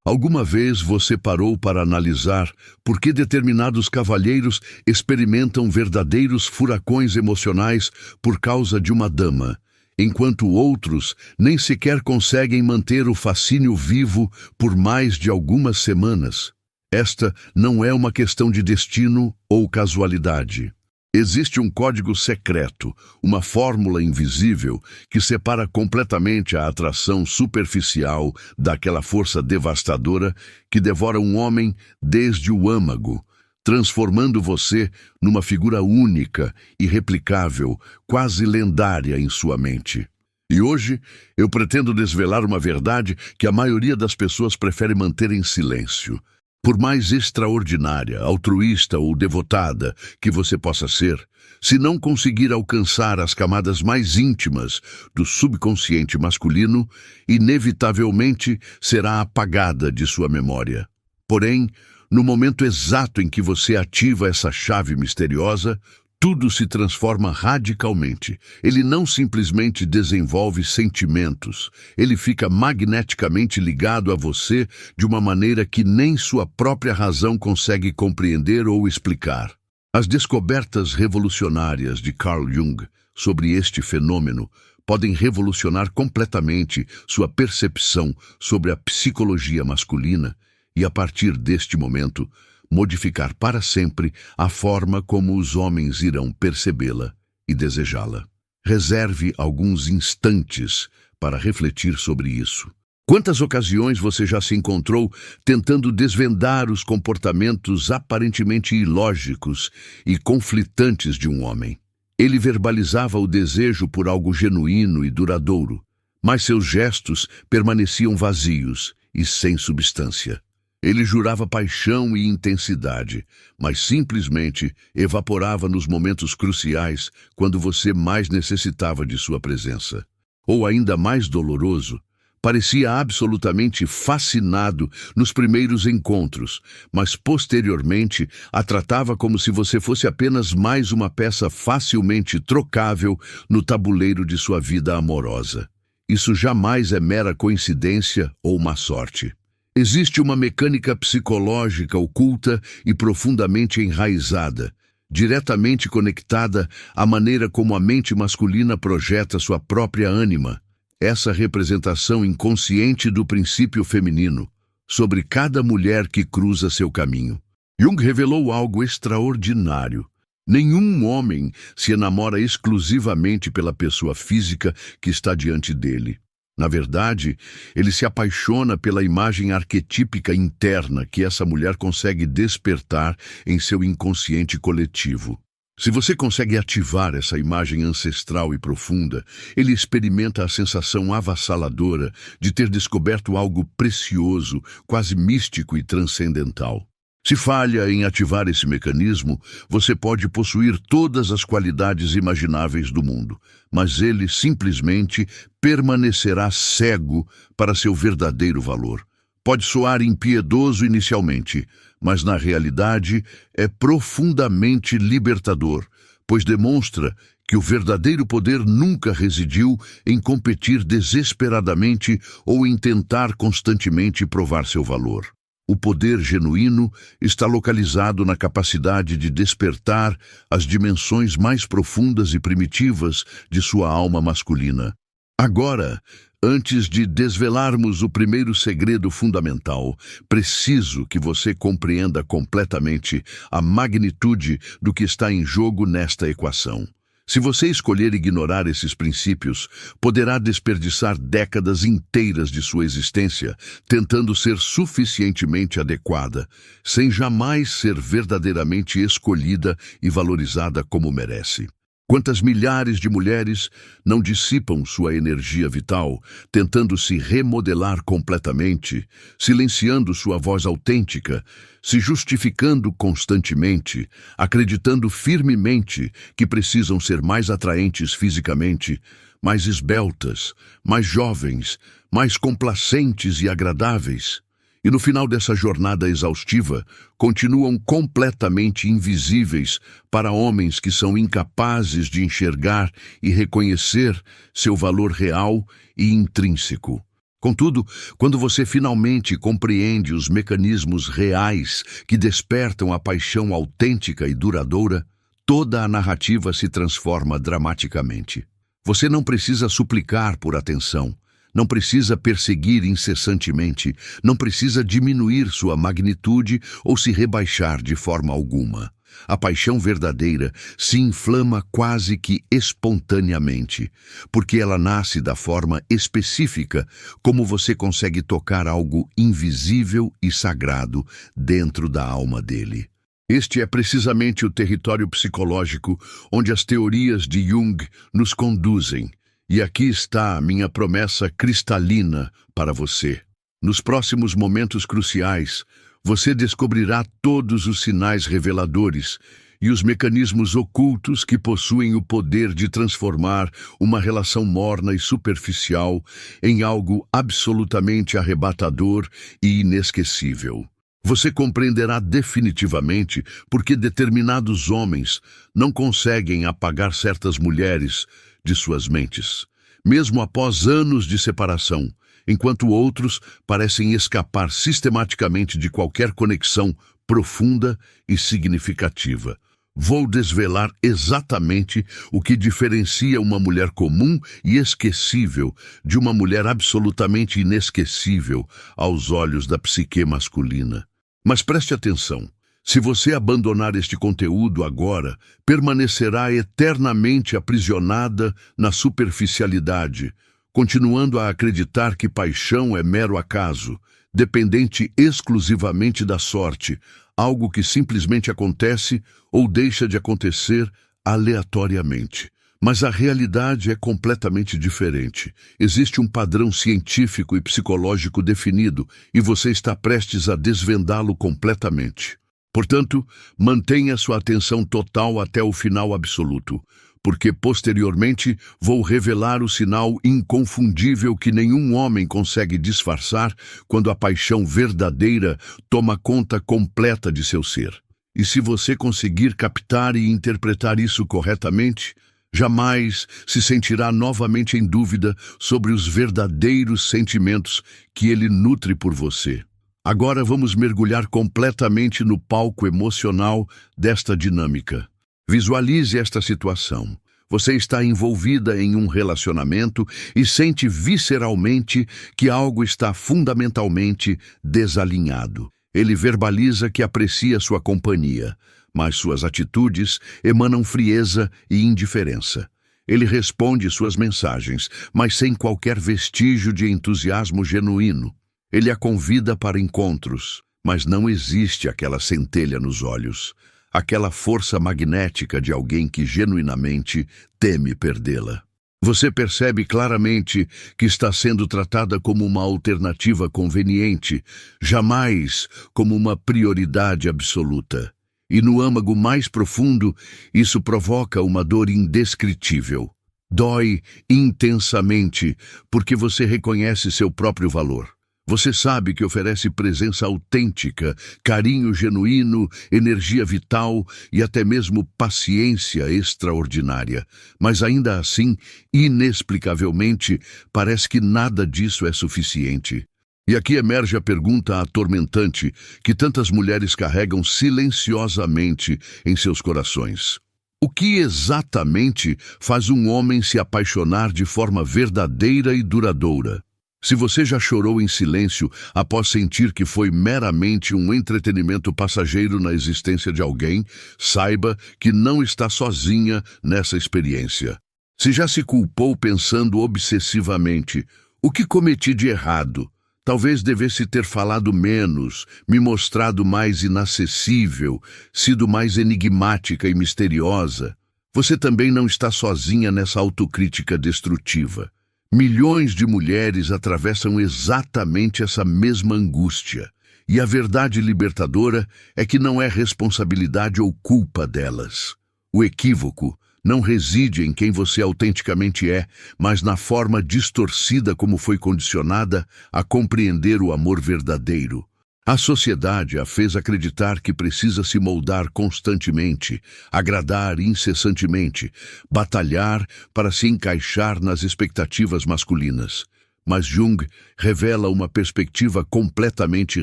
Alguma vez você parou para analisar por que determinados cavalheiros experimentam verdadeiros furacões emocionais por causa de uma dama, enquanto outros nem sequer conseguem manter o fascínio vivo por mais de algumas semanas? Esta não é uma questão de destino ou casualidade. Existe um código secreto, uma fórmula invisível que separa completamente a atração superficial daquela força devastadora que devora um homem desde o âmago, transformando você numa figura única, irreplicável, quase lendária em sua mente. E hoje eu pretendo desvelar uma verdade que a maioria das pessoas prefere manter em silêncio. Por mais extraordinária, altruísta ou devotada que você possa ser, se não conseguir alcançar as camadas mais íntimas do subconsciente masculino, inevitavelmente será apagada de sua memória. Porém, no momento exato em que você ativa essa chave misteriosa, tudo se transforma radicalmente. Ele não simplesmente desenvolve sentimentos, ele fica magneticamente ligado a você de uma maneira que nem sua própria razão consegue compreender ou explicar. As descobertas revolucionárias de Carl Jung sobre este fenômeno podem revolucionar completamente sua percepção sobre a psicologia masculina e, a partir deste momento, modificar para sempre a forma como os homens irão percebê-la e desejá-la. Reserve alguns instantes para refletir sobre isso. Quantas ocasiões você já se encontrou tentando desvendar os comportamentos aparentemente ilógicos e conflitantes de um homem? Ele verbalizava o desejo por algo genuíno e duradouro, mas seus gestos permaneciam vazios e sem substância. Ele jurava paixão e intensidade, mas simplesmente evaporava nos momentos cruciais quando você mais necessitava de sua presença. Ou ainda mais doloroso, parecia absolutamente fascinado nos primeiros encontros, mas posteriormente a tratava como se você fosse apenas mais uma peça facilmente trocável no tabuleiro de sua vida amorosa. Isso jamais é mera coincidência ou má sorte. Existe uma mecânica psicológica oculta e profundamente enraizada, diretamente conectada à maneira como a mente masculina projeta sua própria ânima, essa representação inconsciente do princípio feminino, sobre cada mulher que cruza seu caminho. Jung revelou algo extraordinário. Nenhum homem se enamora exclusivamente pela pessoa física que está diante dele. Na verdade, ele se apaixona pela imagem arquetípica interna que essa mulher consegue despertar em seu inconsciente coletivo. Se você consegue ativar essa imagem ancestral e profunda, ele experimenta a sensação avassaladora de ter descoberto algo precioso, quase místico e transcendental. Se falha em ativar esse mecanismo, você pode possuir todas as qualidades imagináveis do mundo, mas ele simplesmente permanecerá cego para seu verdadeiro valor. Pode soar impiedoso inicialmente, mas na realidade é profundamente libertador, pois demonstra que o verdadeiro poder nunca residiu em competir desesperadamente ou em tentar constantemente provar seu valor. O poder genuíno está localizado na capacidade de despertar as dimensões mais profundas e primitivas de sua alma masculina. Agora, antes de desvelarmos o primeiro segredo fundamental, preciso que você compreenda completamente a magnitude do que está em jogo nesta equação. Se você escolher ignorar esses princípios, poderá desperdiçar décadas inteiras de sua existência tentando ser suficientemente adequada, sem jamais ser verdadeiramente escolhida e valorizada como merece. Quantas milhares de mulheres não dissipam sua energia vital, tentando se remodelar completamente, silenciando sua voz autêntica, se justificando constantemente, acreditando firmemente que precisam ser mais atraentes fisicamente, mais esbeltas, mais jovens, mais complacentes e agradáveis. E no final dessa jornada exaustiva, continuam completamente invisíveis para homens que são incapazes de enxergar e reconhecer seu valor real e intrínseco. Contudo, quando você finalmente compreende os mecanismos reais que despertam a paixão autêntica e duradoura, toda a narrativa se transforma dramaticamente. Você não precisa suplicar por atenção, não precisa perseguir incessantemente, não precisa diminuir sua magnitude ou se rebaixar de forma alguma. A paixão verdadeira se inflama quase que espontaneamente, porque ela nasce da forma específica como você consegue tocar algo invisível e sagrado dentro da alma dele. Este é precisamente o território psicológico onde as teorias de Jung nos conduzem. E aqui está a minha promessa cristalina para você. Nos próximos momentos cruciais, você descobrirá todos os sinais reveladores e os mecanismos ocultos que possuem o poder de transformar uma relação morna e superficial em algo absolutamente arrebatador e inesquecível. Você compreenderá definitivamente por que determinados homens não conseguem apagar certas mulheres de suas mentes, mesmo após anos de separação, enquanto outros parecem escapar sistematicamente de qualquer conexão profunda e significativa. Vou desvelar exatamente o que diferencia uma mulher comum e esquecível de uma mulher absolutamente inesquecível aos olhos da psique masculina. Mas preste atenção. Se você abandonar este conteúdo agora, permanecerá eternamente aprisionada na superficialidade, continuando a acreditar que paixão é mero acaso, dependente exclusivamente da sorte, algo que simplesmente acontece ou deixa de acontecer aleatoriamente. Mas a realidade é completamente diferente. Existe um padrão científico e psicológico definido e você está prestes a desvendá-lo completamente. Portanto, mantenha sua atenção total até o final absoluto, porque posteriormente vou revelar o sinal inconfundível que nenhum homem consegue disfarçar quando a paixão verdadeira toma conta completa de seu ser. E se você conseguir captar e interpretar isso corretamente, jamais se sentirá novamente em dúvida sobre os verdadeiros sentimentos que ele nutre por você. Agora vamos mergulhar completamente no palco emocional desta dinâmica. Visualize esta situação. Você está envolvida em um relacionamento e sente visceralmente que algo está fundamentalmente desalinhado. Ele verbaliza que aprecia sua companhia, mas suas atitudes emanam frieza e indiferença. Ele responde suas mensagens, mas sem qualquer vestígio de entusiasmo genuíno. Ele a convida para encontros, mas não existe aquela centelha nos olhos, aquela força magnética de alguém que genuinamente teme perdê-la. Você percebe claramente que está sendo tratada como uma alternativa conveniente, jamais como uma prioridade absoluta. E no âmago mais profundo, isso provoca uma dor indescritível. Dói intensamente porque você reconhece seu próprio valor. Você sabe que oferece presença autêntica, carinho genuíno, energia vital e até mesmo paciência extraordinária. Mas ainda assim, inexplicavelmente, parece que nada disso é suficiente. E aqui emerge a pergunta atormentante que tantas mulheres carregam silenciosamente em seus corações. O que exatamente faz um homem se apaixonar de forma verdadeira e duradoura? Se você já chorou em silêncio após sentir que foi meramente um entretenimento passageiro na existência de alguém, saiba que não está sozinha nessa experiência. Se já se culpou pensando obsessivamente, o que cometi de errado? Talvez devesse ter falado menos, me mostrado mais inacessível, sido mais enigmática e misteriosa. Você também não está sozinha nessa autocrítica destrutiva. Milhões de mulheres atravessam exatamente essa mesma angústia. E a verdade libertadora é que não é responsabilidade ou culpa delas. O equívoco não reside em quem você autenticamente é, mas na forma distorcida como foi condicionada a compreender o amor verdadeiro. A sociedade a fez acreditar que precisa se moldar constantemente, agradar incessantemente, batalhar para se encaixar nas expectativas masculinas. Mas Jung revela uma perspectiva completamente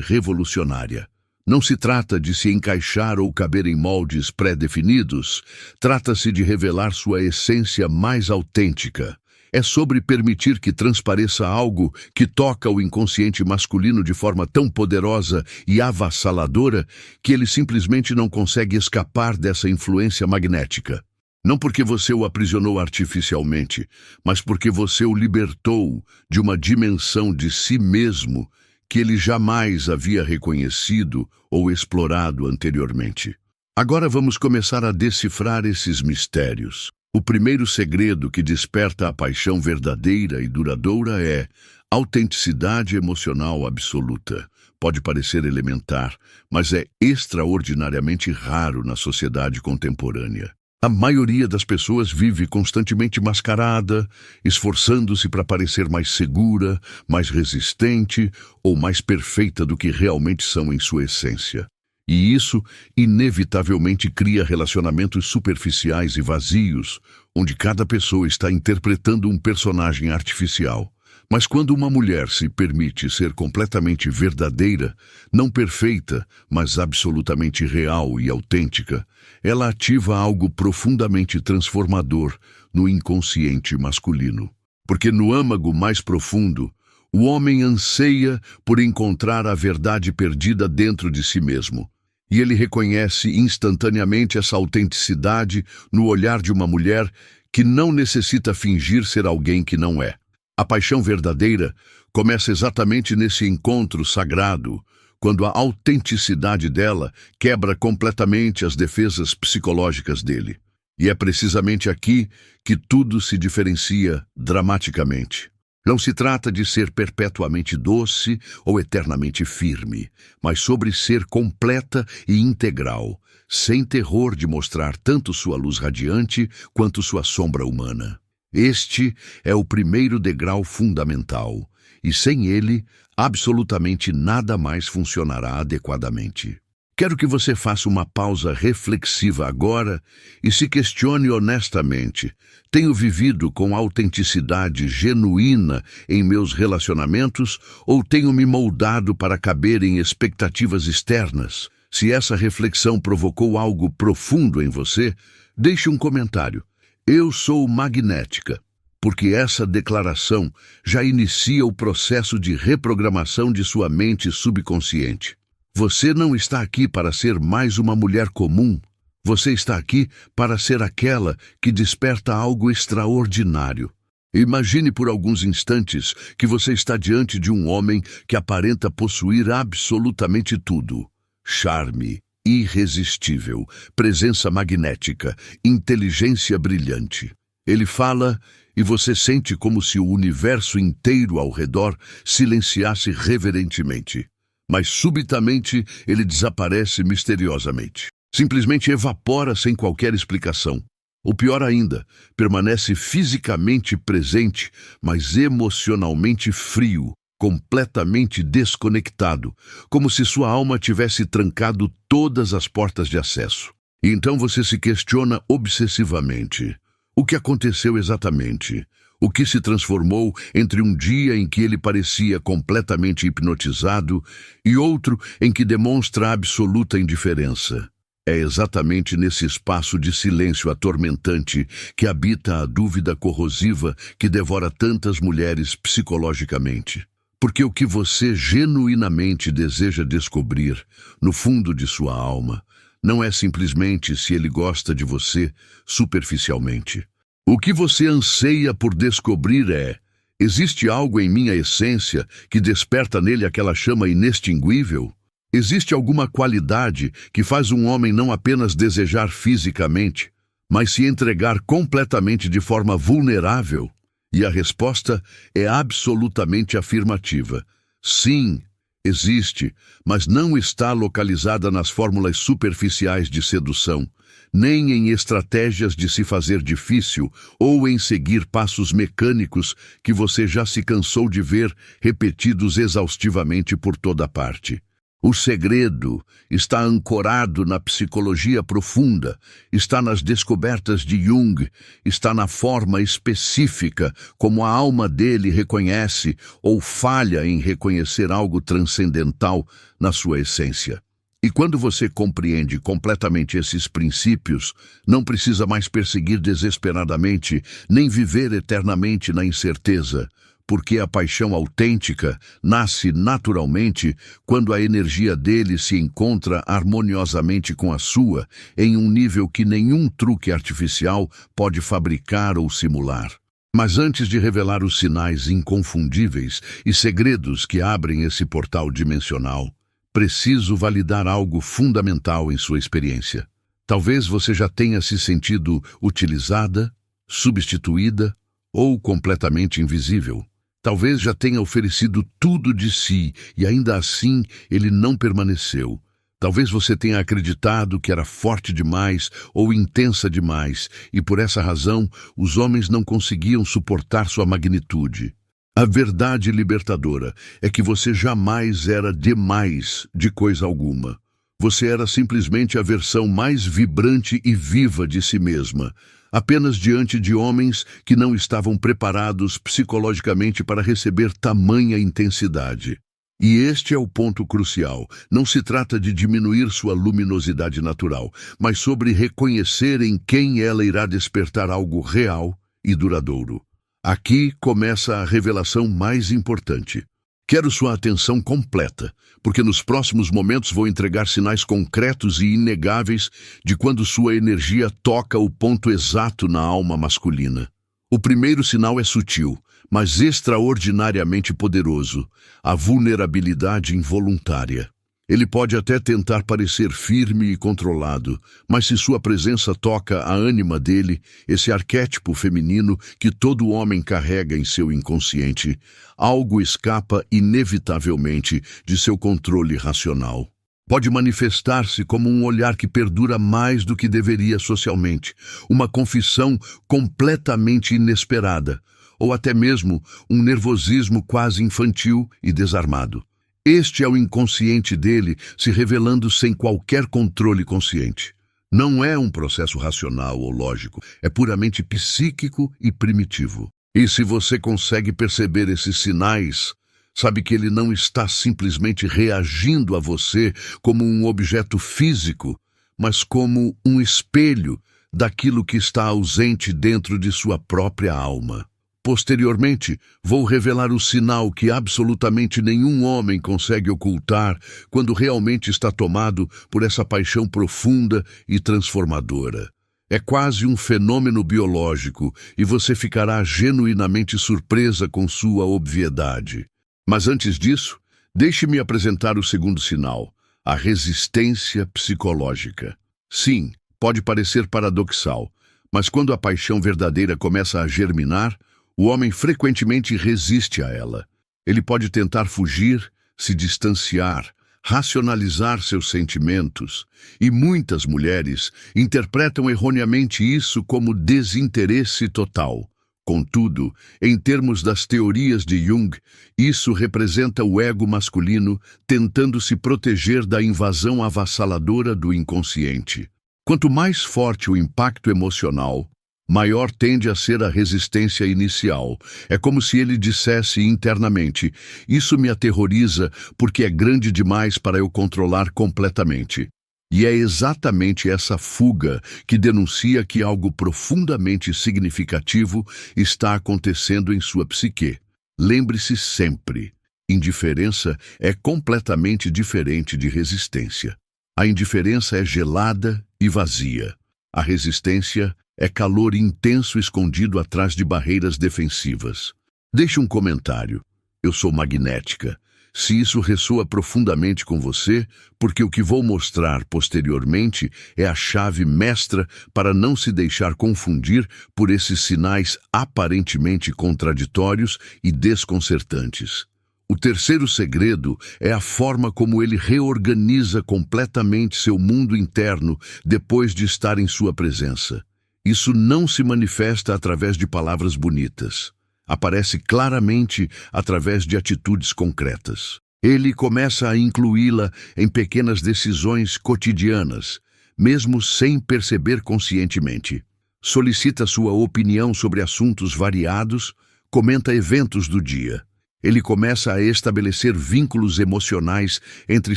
revolucionária. Não se trata de se encaixar ou caber em moldes pré-definidos, trata-se de revelar sua essência mais autêntica. É sobre permitir que transpareça algo que toca o inconsciente masculino de forma tão poderosa e avassaladora que ele simplesmente não consegue escapar dessa influência magnética. Não porque você o aprisionou artificialmente, mas porque você o libertou de uma dimensão de si mesmo que ele jamais havia reconhecido ou explorado anteriormente. Agora vamos começar a decifrar esses mistérios. O primeiro segredo que desperta a paixão verdadeira e duradoura é autenticidade emocional absoluta. Pode parecer elementar, mas é extraordinariamente raro na sociedade contemporânea. A maioria das pessoas vive constantemente mascarada, esforçando-se para parecer mais segura, mais resistente ou mais perfeita do que realmente são em sua essência. E isso, inevitavelmente, cria relacionamentos superficiais e vazios, onde cada pessoa está interpretando um personagem artificial. Mas quando uma mulher se permite ser completamente verdadeira, não perfeita, mas absolutamente real e autêntica, ela ativa algo profundamente transformador no inconsciente masculino. Porque no âmago mais profundo, o homem anseia por encontrar a verdade perdida dentro de si mesmo. E ele reconhece instantaneamente essa autenticidade no olhar de uma mulher que não necessita fingir ser alguém que não é. A paixão verdadeira começa exatamente nesse encontro sagrado, quando a autenticidade dela quebra completamente as defesas psicológicas dele. E é precisamente aqui que tudo se diferencia dramaticamente. Não se trata de ser perpetuamente doce ou eternamente firme, mas sobre ser completa e integral, sem terror de mostrar tanto sua luz radiante quanto sua sombra humana. Este é o primeiro degrau fundamental, e sem ele, absolutamente nada mais funcionará adequadamente. Quero que você faça uma pausa reflexiva agora e se questione honestamente. Tenho vivido com autenticidade genuína em meus relacionamentos ou tenho me moldado para caber em expectativas externas? Se essa reflexão provocou algo profundo em você, deixe um comentário. Eu sou magnética, porque essa declaração já inicia o processo de reprogramação de sua mente subconsciente. Você não está aqui para ser mais uma mulher comum. Você está aqui para ser aquela que desperta algo extraordinário. Imagine por alguns instantes que você está diante de um homem que aparenta possuir absolutamente tudo: charme irresistível, presença magnética, inteligência brilhante. Ele fala e você sente como se o universo inteiro ao redor silenciasse reverentemente. Mas subitamente ele desaparece misteriosamente. Simplesmente evapora sem qualquer explicação. Ou pior ainda, permanece fisicamente presente, mas emocionalmente frio, completamente desconectado, como se sua alma tivesse trancado todas as portas de acesso. E então você se questiona obsessivamente. O que aconteceu exatamente? O que se transformou entre um dia em que ele parecia completamente hipnotizado e outro em que demonstra absoluta indiferença? É exatamente nesse espaço de silêncio atormentante que habita a dúvida corrosiva que devora tantas mulheres psicologicamente. Porque o que você genuinamente deseja descobrir, no fundo de sua alma, não é simplesmente se ele gosta de você superficialmente. O que você anseia por descobrir é: existe algo em minha essência que desperta nele aquela chama inextinguível? Existe alguma qualidade que faz um homem não apenas desejar fisicamente, mas se entregar completamente de forma vulnerável? E a resposta é absolutamente afirmativa. Sim, existe, mas não está localizada nas fórmulas superficiais de sedução, nem em estratégias de se fazer difícil ou em seguir passos mecânicos que você já se cansou de ver repetidos exaustivamente por toda parte. O segredo está ancorado na psicologia profunda, está nas descobertas de Jung, está na forma específica como a alma dele reconhece ou falha em reconhecer algo transcendental na sua essência. E quando você compreende completamente esses princípios, não precisa mais perseguir desesperadamente, nem viver eternamente na incerteza, porque a paixão autêntica nasce naturalmente quando a energia dele se encontra harmoniosamente com a sua, em um nível que nenhum truque artificial pode fabricar ou simular. Mas antes de revelar os sinais inconfundíveis e segredos que abrem esse portal dimensional, preciso validar algo fundamental em sua experiência. Talvez você já tenha se sentido utilizada, substituída ou completamente invisível. Talvez já tenha oferecido tudo de si e ainda assim ele não permaneceu. Talvez você tenha acreditado que era forte demais ou intensa demais e por essa razão os homens não conseguiam suportar sua magnitude. A verdade libertadora é que você jamais era demais de coisa alguma. Você era simplesmente a versão mais vibrante e viva de si mesma, apenas diante de homens que não estavam preparados psicologicamente para receber tamanha intensidade. E este é o ponto crucial. Não se trata de diminuir sua luminosidade natural, mas sobre reconhecer em quem ela irá despertar algo real e duradouro. Aqui começa a revelação mais importante. Quero sua atenção completa, porque nos próximos momentos vou entregar sinais concretos e inegáveis de quando sua energia toca o ponto exato na alma masculina. O primeiro sinal é sutil, mas extraordinariamente poderoso: a vulnerabilidade involuntária. Ele pode até tentar parecer firme e controlado, mas se sua presença toca a ânima dele, esse arquétipo feminino que todo homem carrega em seu inconsciente, algo escapa inevitavelmente de seu controle racional. Pode manifestar-se como um olhar que perdura mais do que deveria socialmente, uma confissão completamente inesperada, ou até mesmo um nervosismo quase infantil e desarmado. Este é o inconsciente dele se revelando sem qualquer controle consciente. Não é um processo racional ou lógico, é puramente psíquico e primitivo. E se você consegue perceber esses sinais, sabe que ele não está simplesmente reagindo a você como um objeto físico, mas como um espelho daquilo que está ausente dentro de sua própria alma. Posteriormente, vou revelar o sinal que absolutamente nenhum homem consegue ocultar quando realmente está tomado por essa paixão profunda e transformadora. É quase um fenômeno biológico e você ficará genuinamente surpresa com sua obviedade. Mas antes disso, deixe-me apresentar o segundo sinal, a resistência psicológica. Sim, pode parecer paradoxal, mas quando a paixão verdadeira começa a germinar, o homem frequentemente resiste a ela. Ele pode tentar fugir, se distanciar, racionalizar seus sentimentos, e muitas mulheres interpretam erroneamente isso como desinteresse total. Contudo, em termos das teorias de Jung, isso representa o ego masculino tentando se proteger da invasão avassaladora do inconsciente. Quanto mais forte o impacto emocional, maior tende a ser a resistência inicial. É como se ele dissesse internamente: isso me aterroriza porque é grande demais para eu controlar completamente. E é exatamente essa fuga que denuncia que algo profundamente significativo está acontecendo em sua psique. Lembre-se sempre, indiferença é completamente diferente de resistência. A indiferença é gelada e vazia. A resistência é calor intenso escondido atrás de barreiras defensivas. Deixe um comentário. Eu sou magnética. Se isso ressoa profundamente com você, porque o que vou mostrar posteriormente é a chave mestra para não se deixar confundir por esses sinais aparentemente contraditórios e desconcertantes. O terceiro segredo é a forma como ele reorganiza completamente seu mundo interno depois de estar em sua presença. Isso não se manifesta através de palavras bonitas. Aparece claramente através de atitudes concretas. Ele começa a incluí-la em pequenas decisões cotidianas, mesmo sem perceber conscientemente. Solicita sua opinião sobre assuntos variados, comenta eventos do dia. Ele começa a estabelecer vínculos emocionais entre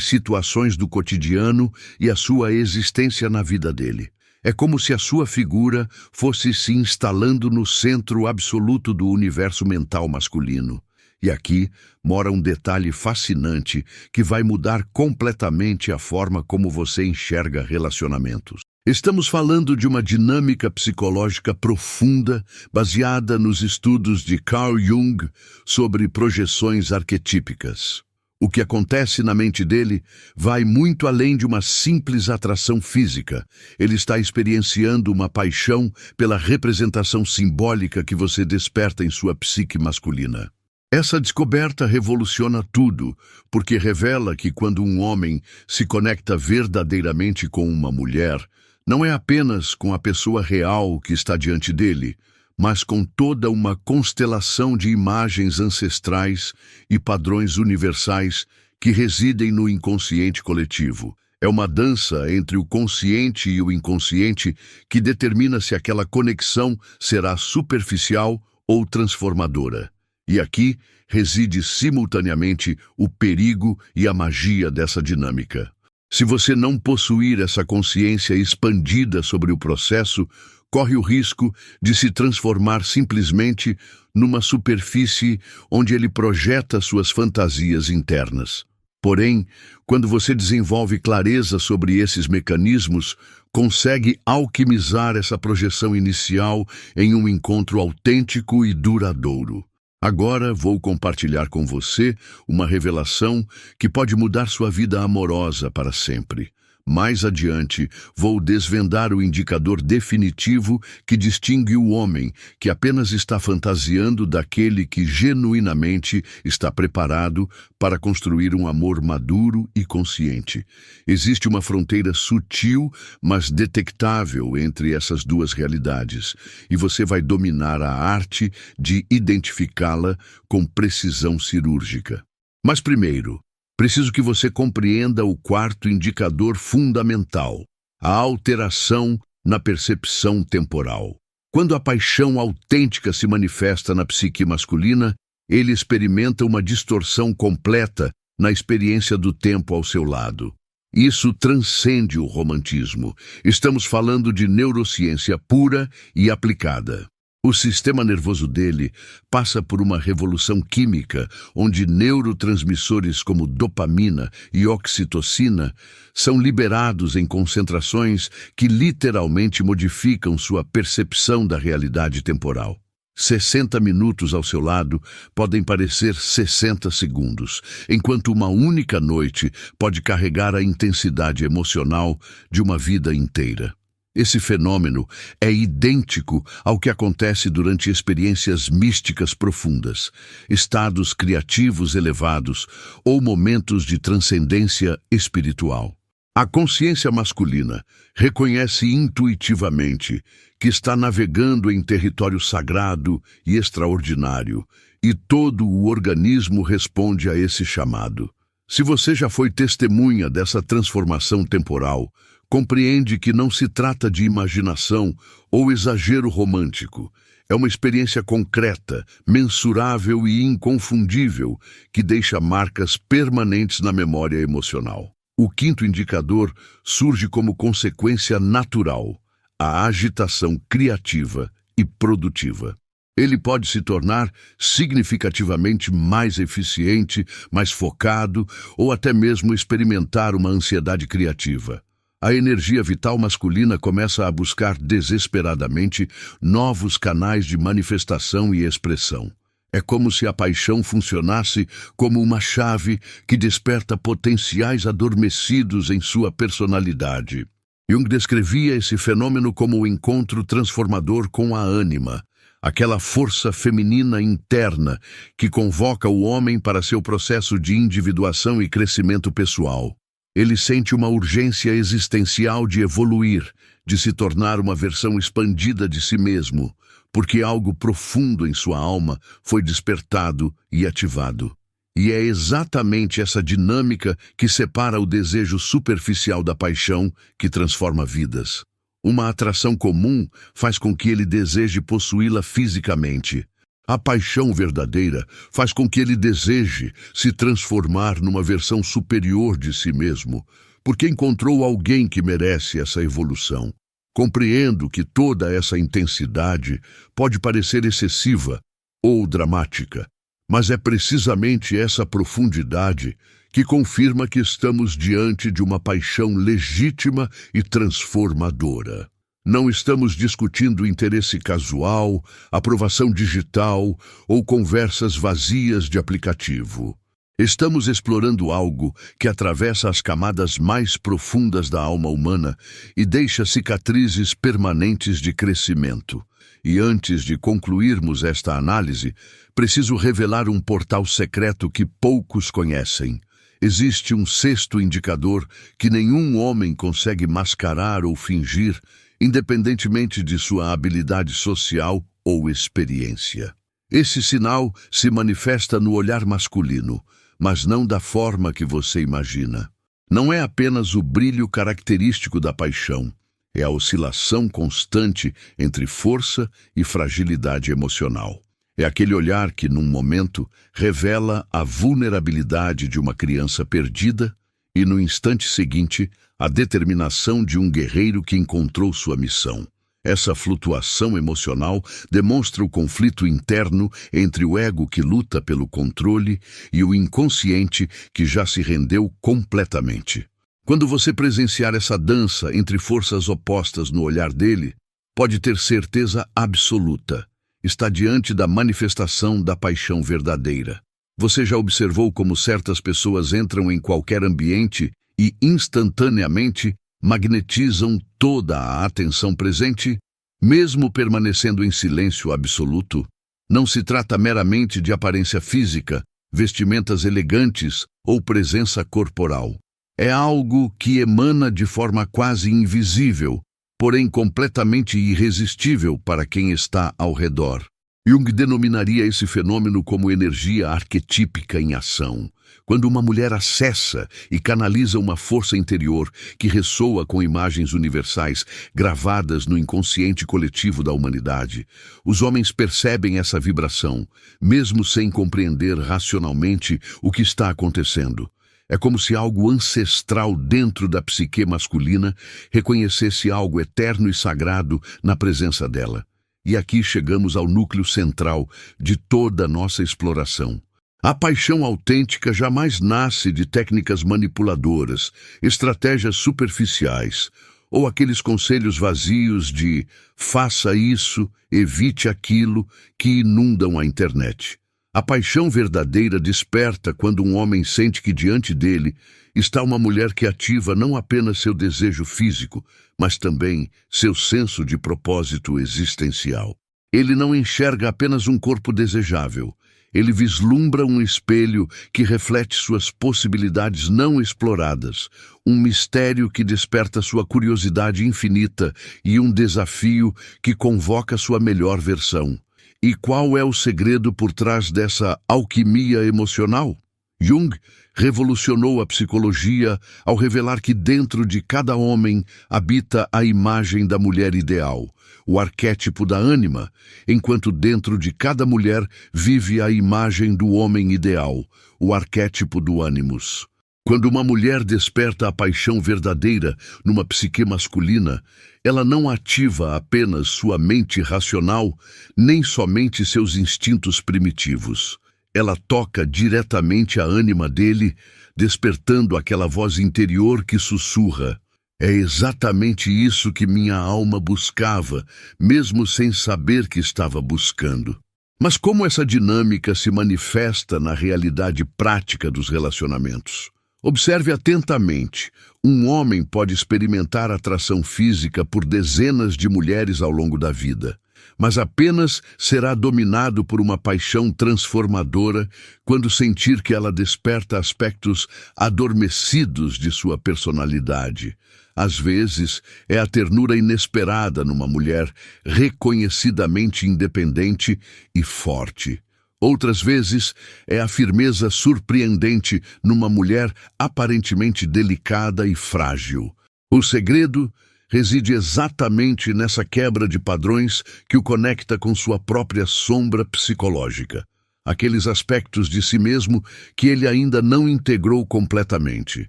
situações do cotidiano e a sua existência na vida dele. É como se a sua figura fosse se instalando no centro absoluto do universo mental masculino. E aqui mora um detalhe fascinante que vai mudar completamente a forma como você enxerga relacionamentos. Estamos falando de uma dinâmica psicológica profunda, baseada nos estudos de Carl Jung sobre projeções arquetípicas. O que acontece na mente dele vai muito além de uma simples atração física. Ele está experienciando uma paixão pela representação simbólica que você desperta em sua psique masculina. Essa descoberta revoluciona tudo, porque revela que quando um homem se conecta verdadeiramente com uma mulher, não é apenas com a pessoa real que está diante dele, mas com toda uma constelação de imagens ancestrais e padrões universais que residem no inconsciente coletivo. É uma dança entre o consciente e o inconsciente que determina se aquela conexão será superficial ou transformadora. E aqui reside simultaneamente o perigo e a magia dessa dinâmica. Se você não possuir essa consciência expandida sobre o processo, corre o risco de se transformar simplesmente numa superfície onde ele projeta suas fantasias internas. Porém, quando você desenvolve clareza sobre esses mecanismos, consegue alquimizar essa projeção inicial em um encontro autêntico e duradouro. Agora vou compartilhar com você uma revelação que pode mudar sua vida amorosa para sempre. Mais adiante, vou desvendar o indicador definitivo que distingue o homem que apenas está fantasiando daquele que genuinamente está preparado para construir um amor maduro e consciente. Existe uma fronteira sutil, mas detectável entre essas duas realidades, e você vai dominar a arte de identificá-la com precisão cirúrgica. Mas primeiro, preciso que você compreenda o quarto indicador fundamental, a alteração na percepção temporal. Quando a paixão autêntica se manifesta na psique masculina, ele experimenta uma distorção completa na experiência do tempo ao seu lado. Isso transcende o romantismo. Estamos falando de neurociência pura e aplicada. O sistema nervoso dele passa por uma revolução química, onde neurotransmissores como dopamina e oxitocina são liberados em concentrações que literalmente modificam sua percepção da realidade temporal. 60 minutos ao seu lado podem parecer 60 segundos, enquanto uma única noite pode carregar a intensidade emocional de uma vida inteira. Esse fenômeno é idêntico ao que acontece durante experiências místicas profundas, estados criativos elevados ou momentos de transcendência espiritual. A consciência masculina reconhece intuitivamente que está navegando em território sagrado e extraordinário, e todo o organismo responde a esse chamado. Se você já foi testemunha dessa transformação temporal, compreende que não se trata de imaginação ou exagero romântico. É uma experiência concreta, mensurável e inconfundível que deixa marcas permanentes na memória emocional. O quinto indicador surge como consequência natural, a agitação criativa e produtiva. Ele pode se tornar significativamente mais eficiente, mais focado ou até mesmo experimentar uma ansiedade criativa. A energia vital masculina começa a buscar desesperadamente novos canais de manifestação e expressão. É como se a paixão funcionasse como uma chave que desperta potenciais adormecidos em sua personalidade. Jung descrevia esse fenômeno como o encontro transformador com a ânima, aquela força feminina interna que convoca o homem para seu processo de individuação e crescimento pessoal. Ele sente uma urgência existencial de evoluir, de se tornar uma versão expandida de si mesmo, porque algo profundo em sua alma foi despertado e ativado. E é exatamente essa dinâmica que separa o desejo superficial da paixão que transforma vidas. Uma atração comum faz com que ele deseje possuí-la fisicamente. A paixão verdadeira faz com que ele deseje se transformar numa versão superior de si mesmo, porque encontrou alguém que merece essa evolução. Compreendo que toda essa intensidade pode parecer excessiva ou dramática, mas é precisamente essa profundidade que confirma que estamos diante de uma paixão legítima e transformadora. Não estamos discutindo interesse casual, aprovação digital ou conversas vazias de aplicativo. Estamos explorando algo que atravessa as camadas mais profundas da alma humana e deixa cicatrizes permanentes de crescimento. E antes de concluirmos esta análise, preciso revelar um portal secreto que poucos conhecem. Existe um sexto indicador que nenhum homem consegue mascarar ou fingir, independentemente de sua habilidade social ou experiência. Esse sinal se manifesta no olhar masculino, mas não da forma que você imagina. Não é apenas o brilho característico da paixão, é a oscilação constante entre força e fragilidade emocional. É aquele olhar que, num momento, revela a vulnerabilidade de uma criança perdida e, no instante seguinte, a determinação de um guerreiro que encontrou sua missão. Essa flutuação emocional demonstra o conflito interno entre o ego que luta pelo controle e o inconsciente que já se rendeu completamente. Quando você presenciar essa dança entre forças opostas no olhar dele, pode ter certeza absoluta. Está diante da manifestação da paixão verdadeira. Você já observou como certas pessoas entram em qualquer ambiente e instantaneamente magnetizam toda a atenção presente, mesmo permanecendo em silêncio absoluto? Não se trata meramente de aparência física, vestimentas elegantes ou presença corporal. É algo que emana de forma quase invisível, porém completamente irresistível para quem está ao redor. Jung denominaria esse fenômeno como energia arquetípica em ação. Quando uma mulher acessa e canaliza uma força interior que ressoa com imagens universais gravadas no inconsciente coletivo da humanidade, os homens percebem essa vibração, mesmo sem compreender racionalmente o que está acontecendo. É como se algo ancestral dentro da psique masculina reconhecesse algo eterno e sagrado na presença dela. E aqui chegamos ao núcleo central de toda a nossa exploração. A paixão autêntica jamais nasce de técnicas manipuladoras, estratégias superficiais, ou aqueles conselhos vazios de faça isso, evite aquilo, que inundam a internet. A paixão verdadeira desperta quando um homem sente que diante dele está uma mulher que ativa não apenas seu desejo físico, mas também seu senso de propósito existencial. Ele não enxerga apenas um corpo desejável. Ele vislumbra um espelho que reflete suas possibilidades não exploradas, um mistério que desperta sua curiosidade infinita e um desafio que convoca sua melhor versão. E qual é o segredo por trás dessa alquimia emocional? Jung revolucionou a psicologia ao revelar que dentro de cada homem habita a imagem da mulher ideal, o arquétipo da ânima, enquanto dentro de cada mulher vive a imagem do homem ideal, o arquétipo do ânimos. Quando uma mulher desperta a paixão verdadeira numa psique masculina, ela não ativa apenas sua mente racional, nem somente seus instintos primitivos. Ela toca diretamente a ânima dele, despertando aquela voz interior que sussurra: é exatamente isso que minha alma buscava, mesmo sem saber que estava buscando. Mas como essa dinâmica se manifesta na realidade prática dos relacionamentos? Observe atentamente. Um homem pode experimentar atração física por dezenas de mulheres ao longo da vida, mas apenas será dominado por uma paixão transformadora quando sentir que ela desperta aspectos adormecidos de sua personalidade. Às vezes, é a ternura inesperada numa mulher reconhecidamente independente e forte, Outras vezes, é a firmeza surpreendente numa mulher aparentemente delicada e frágil. O segredo reside exatamente nessa quebra de padrões que o conecta com sua própria sombra psicológica, aqueles aspectos de si mesmo que ele ainda não integrou completamente.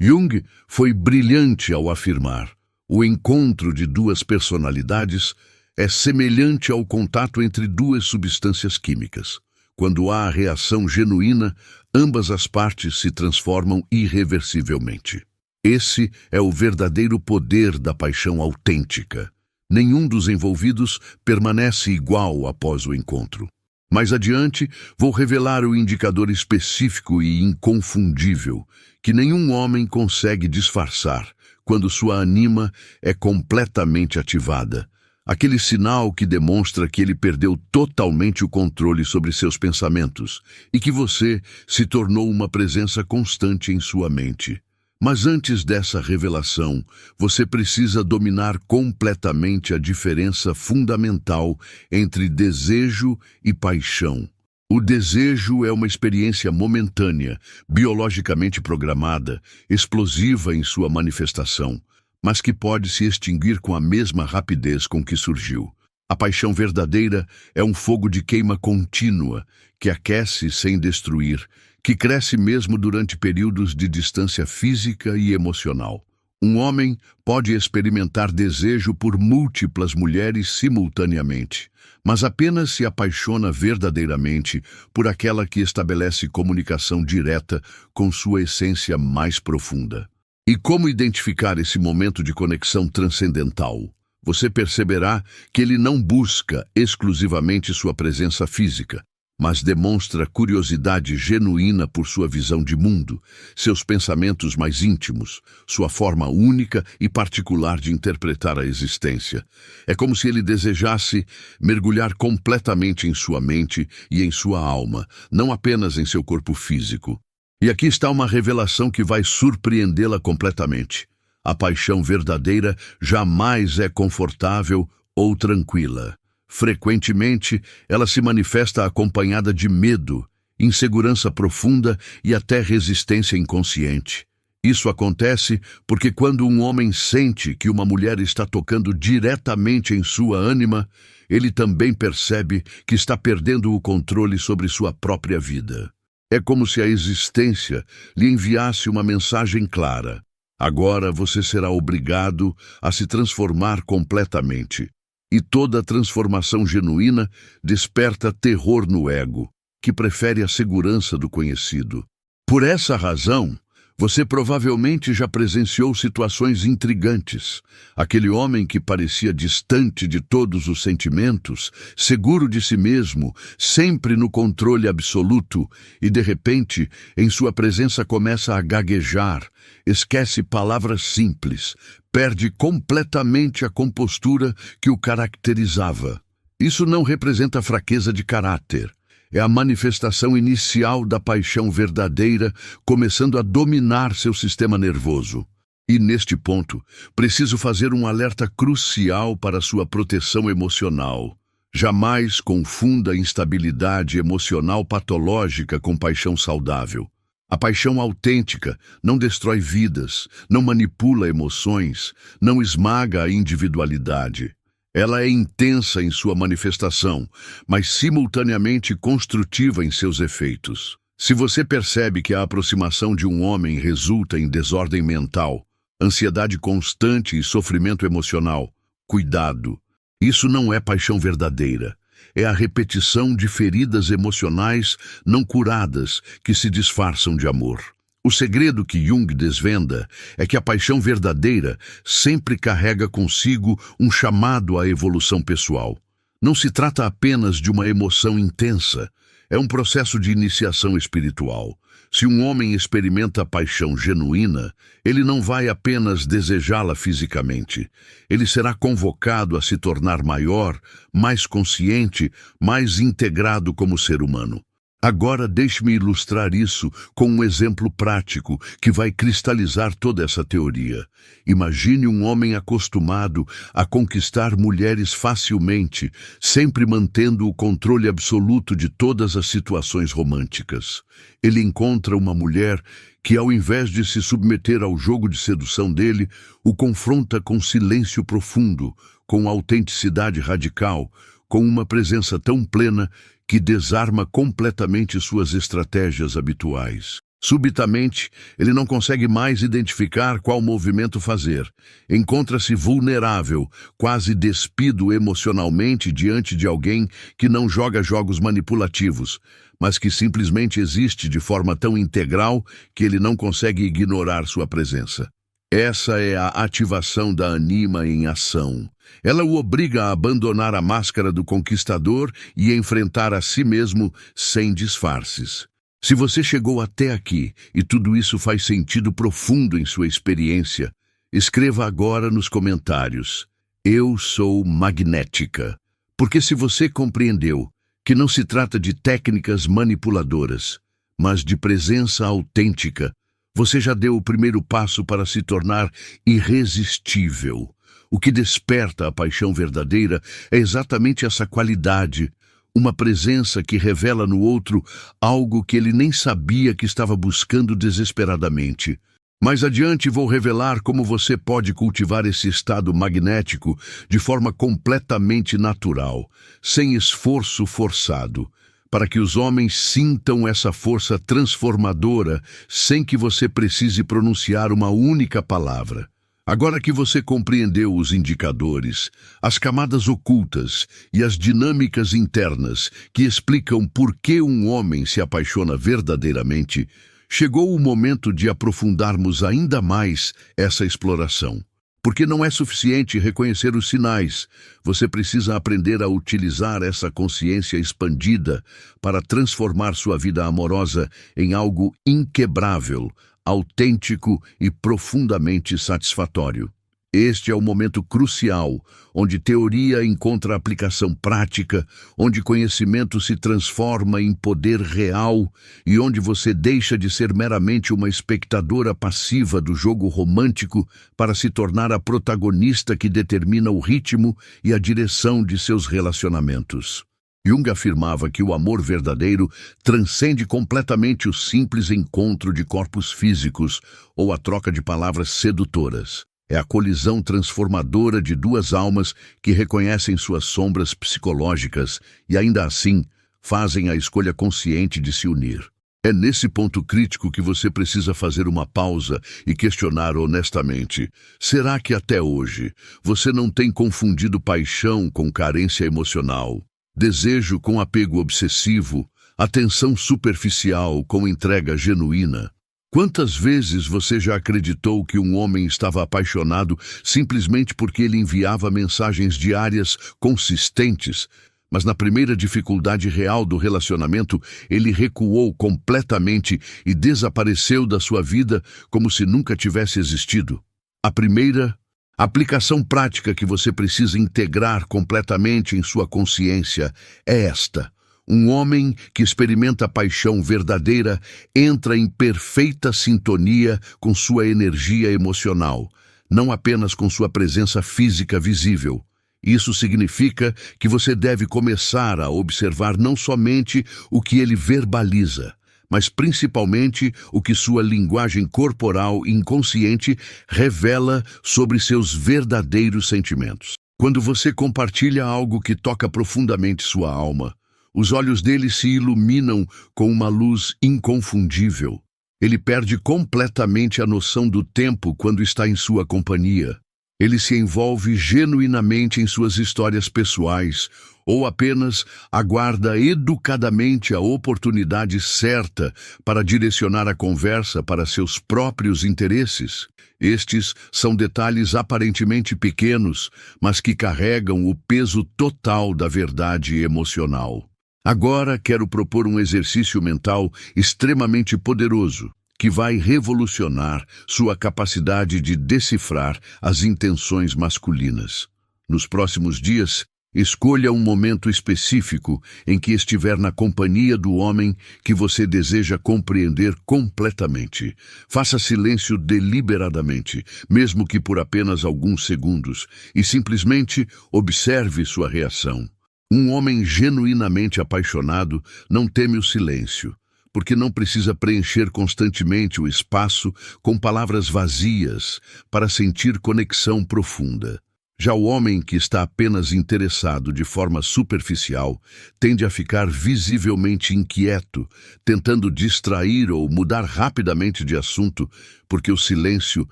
Jung foi brilhante ao afirmar: o encontro de duas personalidades é semelhante ao contato entre duas substâncias químicas. Quando há a reação genuína, ambas as partes se transformam irreversivelmente. Esse é o verdadeiro poder da paixão autêntica. Nenhum dos envolvidos permanece igual após o encontro. Mais adiante, vou revelar o indicador específico e inconfundível que nenhum homem consegue disfarçar quando sua ânima é completamente ativada. Aquele sinal que demonstra que ele perdeu totalmente o controle sobre seus pensamentos e que você se tornou uma presença constante em sua mente. Mas antes dessa revelação, você precisa dominar completamente a diferença fundamental entre desejo e paixão. O desejo é uma experiência momentânea, biologicamente programada, explosiva em sua manifestação, mas que pode se extinguir com a mesma rapidez com que surgiu. A paixão verdadeira é um fogo de queima contínua, que aquece sem destruir, que cresce mesmo durante períodos de distância física e emocional. Um homem pode experimentar desejo por múltiplas mulheres simultaneamente, mas apenas se apaixona verdadeiramente por aquela que estabelece comunicação direta com sua essência mais profunda. E como identificar esse momento de conexão transcendental? Você perceberá que ele não busca exclusivamente sua presença física, mas demonstra curiosidade genuína por sua visão de mundo, seus pensamentos mais íntimos, sua forma única e particular de interpretar a existência. É como se ele desejasse mergulhar completamente em sua mente e em sua alma, não apenas em seu corpo físico. E aqui está uma revelação que vai surpreendê-la completamente. A paixão verdadeira jamais é confortável ou tranquila. Frequentemente, ela se manifesta acompanhada de medo, insegurança profunda e até resistência inconsciente. Isso acontece porque quando um homem sente que uma mulher está tocando diretamente em sua ânima, ele também percebe que está perdendo o controle sobre sua própria vida. É como se a existência lhe enviasse uma mensagem clara. Agora você será obrigado a se transformar completamente. E toda transformação genuína desperta terror no ego, que prefere a segurança do conhecido. Por essa razão, você provavelmente já presenciou situações intrigantes. Aquele homem que parecia distante de todos os sentimentos, seguro de si mesmo, sempre no controle absoluto, e de repente, em sua presença começa a gaguejar, esquece palavras simples, perde completamente a compostura que o caracterizava. Isso não representa fraqueza de caráter. É a manifestação inicial da paixão verdadeira começando a dominar seu sistema nervoso. E neste ponto, preciso fazer um alerta crucial para sua proteção emocional. Jamais confunda instabilidade emocional patológica com paixão saudável. A paixão autêntica não destrói vidas, não manipula emoções, não esmaga a individualidade. Ela é intensa em sua manifestação, mas simultaneamente construtiva em seus efeitos. Se você percebe que a aproximação de um homem resulta em desordem mental, ansiedade constante e sofrimento emocional, cuidado. Isso não é paixão verdadeira. É a repetição de feridas emocionais não curadas que se disfarçam de amor. O segredo que Jung desvenda é que a paixão verdadeira sempre carrega consigo um chamado à evolução pessoal. Não se trata apenas de uma emoção intensa, é um processo de iniciação espiritual. Se um homem experimenta a paixão genuína, ele não vai apenas desejá-la fisicamente. Ele será convocado a se tornar maior, mais consciente, mais integrado como ser humano. Agora deixe-me ilustrar isso com um exemplo prático que vai cristalizar toda essa teoria. Imagine um homem acostumado a conquistar mulheres facilmente, sempre mantendo o controle absoluto de todas as situações românticas. Ele encontra uma mulher que, ao invés de se submeter ao jogo de sedução dele, o confronta com silêncio profundo, com autenticidade radical, com uma presença tão plena que desarma completamente suas estratégias habituais. Subitamente, ele não consegue mais identificar qual movimento fazer. Encontra-se vulnerável, quase despido emocionalmente diante de alguém que não joga jogos manipulativos, mas que simplesmente existe de forma tão integral que ele não consegue ignorar sua presença. Essa é a ativação da anima em ação. Ela o obriga a abandonar a máscara do conquistador e enfrentar a si mesmo sem disfarces. Se você chegou até aqui e tudo isso faz sentido profundo em sua experiência, escreva agora nos comentários: "Eu sou magnética". Porque se você compreendeu que não se trata de técnicas manipuladoras, mas de presença autêntica, você já deu o primeiro passo para se tornar irresistível. O que desperta a paixão verdadeira é exatamente essa qualidade, uma presença que revela no outro algo que ele nem sabia que estava buscando desesperadamente. Mais adiante vou revelar como você pode cultivar esse estado magnético de forma completamente natural, sem esforço forçado, para que os homens sintam essa força transformadora sem que você precise pronunciar uma única palavra. Agora que você compreendeu os indicadores, as camadas ocultas e as dinâmicas internas que explicam por que um homem se apaixona verdadeiramente, chegou o momento de aprofundarmos ainda mais essa exploração. Porque não é suficiente reconhecer os sinais, você precisa aprender a utilizar essa consciência expandida para transformar sua vida amorosa em algo inquebrável, autêntico e profundamente satisfatório. Este é o momento crucial, onde teoria encontra aplicação prática, onde conhecimento se transforma em poder real e onde você deixa de ser meramente uma espectadora passiva do jogo romântico para se tornar a protagonista que determina o ritmo e a direção de seus relacionamentos. Jung afirmava que o amor verdadeiro transcende completamente o simples encontro de corpos físicos ou a troca de palavras sedutoras. É a colisão transformadora de duas almas que reconhecem suas sombras psicológicas e, ainda assim, fazem a escolha consciente de se unir. É nesse ponto crítico que você precisa fazer uma pausa e questionar honestamente: será que até hoje você não tem confundido paixão com carência emocional? Desejo com apego obsessivo, atenção superficial com entrega genuína? Quantas vezes você já acreditou que um homem estava apaixonado simplesmente porque ele enviava mensagens diárias consistentes, mas na primeira dificuldade real do relacionamento, ele recuou completamente e desapareceu da sua vida como se nunca tivesse existido? A primeira aplicação prática que você precisa integrar completamente em sua consciência é esta: um homem que experimenta a paixão verdadeira entra em perfeita sintonia com sua energia emocional, não apenas com sua presença física visível. Isso significa que você deve começar a observar não somente o que ele verbaliza, mas principalmente o que sua linguagem corporal inconsciente revela sobre seus verdadeiros sentimentos. Quando você compartilha algo que toca profundamente sua alma, os olhos dele se iluminam com uma luz inconfundível. Ele perde completamente a noção do tempo quando está em sua companhia. Ele se envolve genuinamente em suas histórias pessoais ou apenas aguarda educadamente a oportunidade certa para direcionar a conversa para seus próprios interesses. Estes são detalhes aparentemente pequenos, mas que carregam o peso total da verdade emocional. Agora quero propor um exercício mental extremamente poderoso, que vai revolucionar sua capacidade de decifrar as intenções masculinas. Nos próximos dias, Escolha um momento específico em que estiver na companhia do homem que você deseja compreender completamente. Faça silêncio deliberadamente, mesmo que por apenas alguns segundos, e simplesmente observe sua reação. Um homem genuinamente apaixonado não teme o silêncio, porque não precisa preencher constantemente o espaço com palavras vazias para sentir conexão profunda. Já o homem que está apenas interessado de forma superficial tende a ficar visivelmente inquieto, tentando distrair ou mudar rapidamente de assunto, porque o silêncio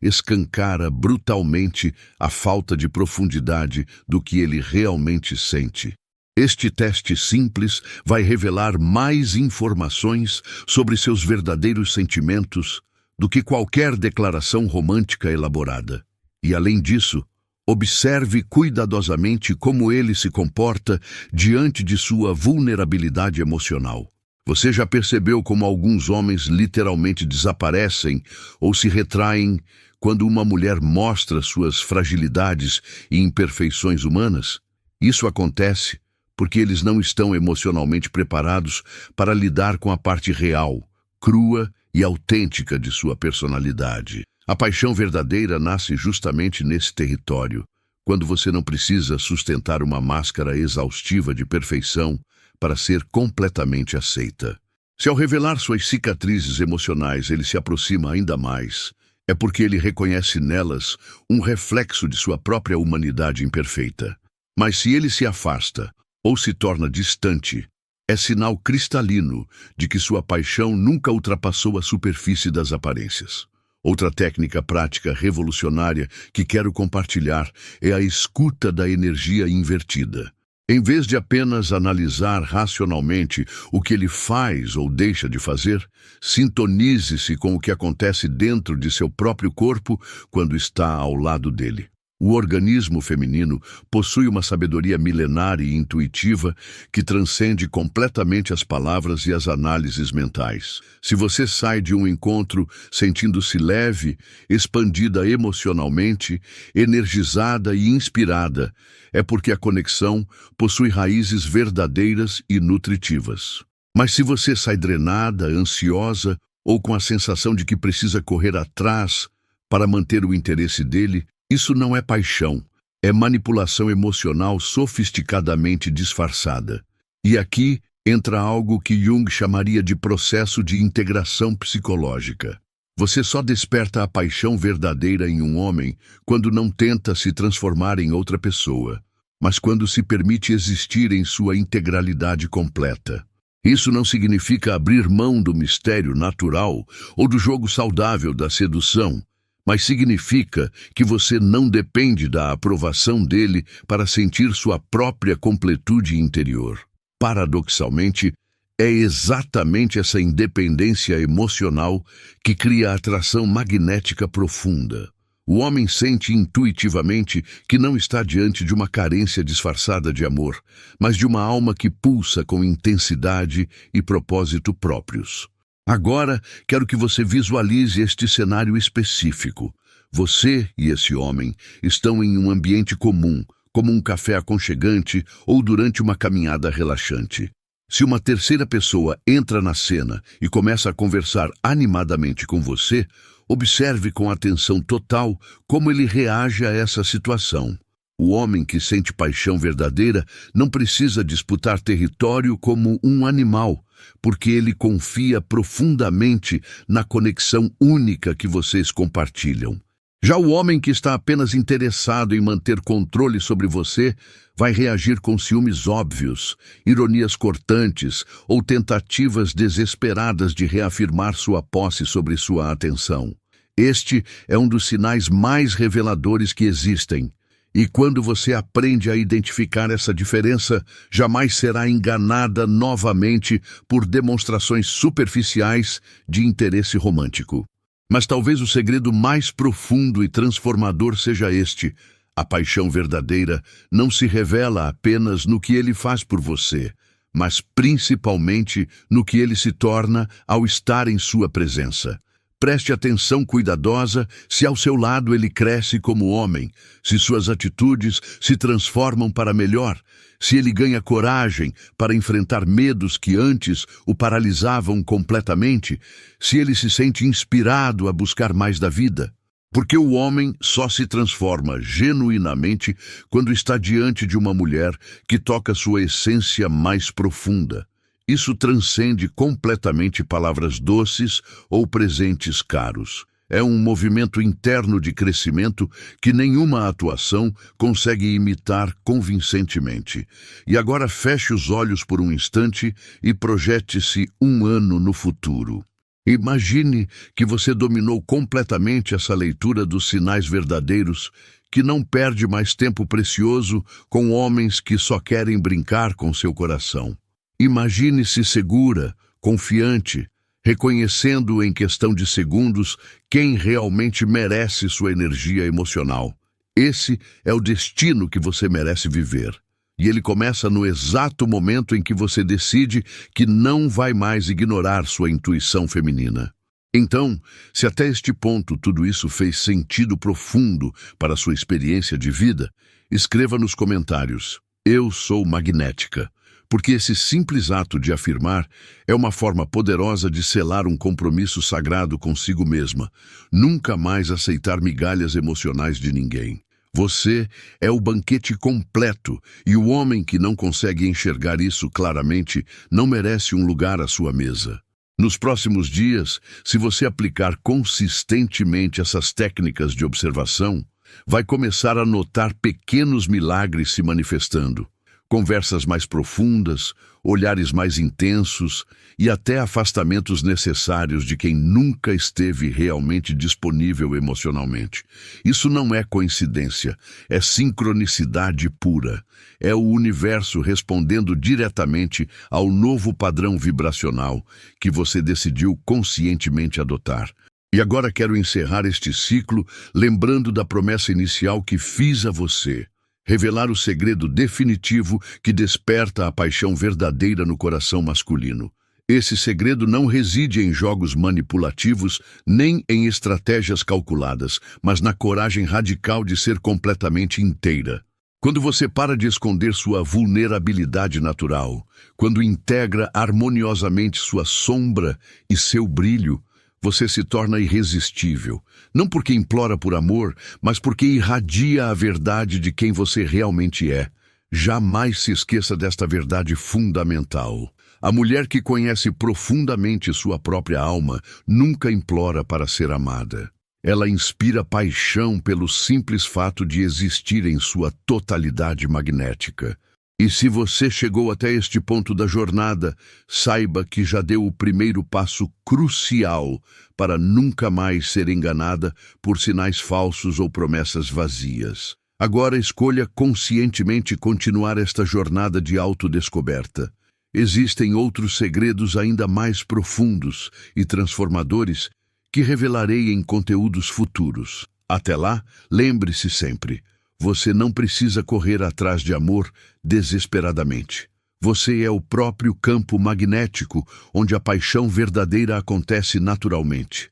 escancara brutalmente a falta de profundidade do que ele realmente sente. Este teste simples vai revelar mais informações sobre seus verdadeiros sentimentos do que qualquer declaração romântica elaborada. E, além disso, observe cuidadosamente como ele se comporta diante de sua vulnerabilidade emocional. Você já percebeu como alguns homens literalmente desaparecem ou se retraem quando uma mulher mostra suas fragilidades e imperfeições humanas? Isso acontece porque eles não estão emocionalmente preparados para lidar com a parte real, crua e autêntica de sua personalidade. A paixão verdadeira nasce justamente nesse território, quando você não precisa sustentar uma máscara exaustiva de perfeição para ser completamente aceita. Se ao revelar suas cicatrizes emocionais ele se aproxima ainda mais, é porque ele reconhece nelas um reflexo de sua própria humanidade imperfeita. Mas se ele se afasta ou se torna distante, é sinal cristalino de que sua paixão nunca ultrapassou a superfície das aparências. Outra técnica prática revolucionária que quero compartilhar é a escuta da energia invertida. Em vez de apenas analisar racionalmente o que ele faz ou deixa de fazer, sintonize-se com o que acontece dentro de seu próprio corpo quando está ao lado dele. O organismo feminino possui uma sabedoria milenar e intuitiva que transcende completamente as palavras e as análises mentais. Se você sai de um encontro sentindo-se leve, expandida emocionalmente, energizada e inspirada, é porque a conexão possui raízes verdadeiras e nutritivas. Mas se você sai drenada, ansiosa ou com a sensação de que precisa correr atrás para manter o interesse dele, isso não é paixão, é manipulação emocional sofisticadamente disfarçada. E aqui entra algo que Jung chamaria de processo de integração psicológica. Você só desperta a paixão verdadeira em um homem quando não tenta se transformar em outra pessoa, mas quando se permite existir em sua integralidade completa. Isso não significa abrir mão do mistério natural ou do jogo saudável da sedução, mas significa que você não depende da aprovação dele para sentir sua própria completude interior. Paradoxalmente, é exatamente essa independência emocional que cria a atração magnética profunda. O homem sente intuitivamente que não está diante de uma carência disfarçada de amor, mas de uma alma que pulsa com intensidade e propósito próprios. Agora, quero que você visualize este cenário específico. Você e esse homem estão em um ambiente comum, como um café aconchegante ou durante uma caminhada relaxante. Se uma terceira pessoa entra na cena e começa a conversar animadamente com você, observe com atenção total como ele reage a essa situação. O homem que sente paixão verdadeira não precisa disputar território como um animal, porque ele confia profundamente na conexão única que vocês compartilham. Já o homem que está apenas interessado em manter controle sobre você vai reagir com ciúmes óbvios, ironias cortantes ou tentativas desesperadas de reafirmar sua posse sobre sua atenção. Este é um dos sinais mais reveladores que existem. E quando você aprende a identificar essa diferença, jamais será enganada novamente por demonstrações superficiais de interesse romântico. Mas talvez o segredo mais profundo e transformador seja este: a paixão verdadeira não se revela apenas no que ele faz por você, mas principalmente no que ele se torna ao estar em sua presença. Preste atenção cuidadosa se ao seu lado ele cresce como homem, se suas atitudes se transformam para melhor, se ele ganha coragem para enfrentar medos que antes o paralisavam completamente, se ele se sente inspirado a buscar mais da vida. Porque o homem só se transforma genuinamente quando está diante de uma mulher que toca sua essência mais profunda. Isso transcende completamente palavras doces ou presentes caros. É um movimento interno de crescimento que nenhuma atuação consegue imitar convincentemente. E agora feche os olhos por um instante e projete-se um ano no futuro. Imagine que você dominou completamente essa leitura dos sinais verdadeiros, que não perde mais tempo precioso com homens que só querem brincar com seu coração. Imagine-se segura, confiante, reconhecendo em questão de segundos quem realmente merece sua energia emocional. Esse é o destino que você merece viver. E ele começa no exato momento em que você decide que não vai mais ignorar sua intuição feminina. Então, se até este ponto tudo isso fez sentido profundo para sua experiência de vida, escreva nos comentários: "Eu sou magnética", porque esse simples ato de afirmar é uma forma poderosa de selar um compromisso sagrado consigo mesma, nunca mais aceitar migalhas emocionais de ninguém. Você é o banquete completo, e o homem que não consegue enxergar isso claramente não merece um lugar à sua mesa. Nos próximos dias, se você aplicar consistentemente essas técnicas de observação, vai começar a notar pequenos milagres se manifestando. Conversas mais profundas, olhares mais intensos e até afastamentos necessários de quem nunca esteve realmente disponível emocionalmente. Isso não é coincidência, é sincronicidade pura. É o universo respondendo diretamente ao novo padrão vibracional que você decidiu conscientemente adotar. E agora quero encerrar este ciclo lembrando da promessa inicial que fiz a você. Revelar o segredo definitivo que desperta a paixão verdadeira no coração masculino. Esse segredo não reside em jogos manipulativos, nem em estratégias calculadas, mas na coragem radical de ser completamente inteira. Quando você para de esconder sua vulnerabilidade natural, quando integra harmoniosamente sua sombra e seu brilho, você se torna irresistível, não porque implora por amor, mas porque irradia a verdade de quem você realmente é. Jamais se esqueça desta verdade fundamental. A mulher que conhece profundamente sua própria alma nunca implora para ser amada. Ela inspira paixão pelo simples fato de existir em sua totalidade magnética. E se você chegou até este ponto da jornada, saiba que já deu o primeiro passo crucial para nunca mais ser enganada por sinais falsos ou promessas vazias. Agora escolha conscientemente continuar esta jornada de autodescoberta. Existem outros segredos ainda mais profundos e transformadores que revelarei em conteúdos futuros. Até lá, lembre-se sempre: você não precisa correr atrás de amor desesperadamente. Você é o próprio campo magnético onde a paixão verdadeira acontece naturalmente.